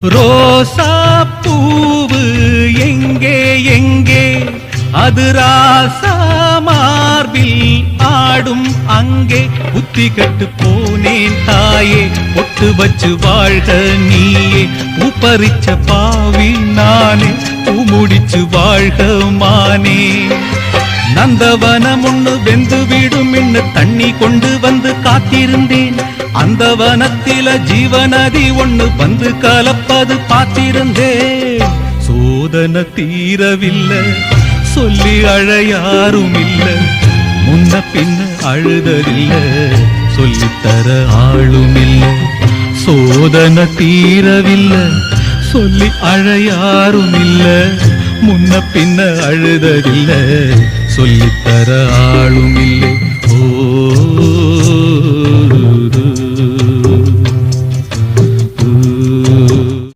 ரோசா பூவு எங்கே எங்கே அது ராசா மார்பில் ஆடும் அங்கே புத்தி கட்டு போனேன் தாயே பொட்டு வச்சு வாழ்க நீயே பூப்பறிச்ச பாவி நானே பூ முடிச்சு வாழ்க மானே நந்தவனம் ஒண்ணு வெந்து விடும் என்று தண்ணி கொண்டு வந்து காத்திருந்தேன் அந்த வனத்தில ஜீவநதி ஒண்ணு வந்து கலப்பது பார்த்திருந்தேன் சோதனை தீரவில்லை சொல்லி அழ யாரும் இல்ல முன்ன பின்ன அழுதறில்ல சொல்லித்தர ஆளும் இல்ல சோதனை தீரவில்லை சொல்லி அழ யாரும் இல்ல முன்ன பின்ன அழுதறில்ல சொல்லித்தர ஆளும் இல்லை ஓ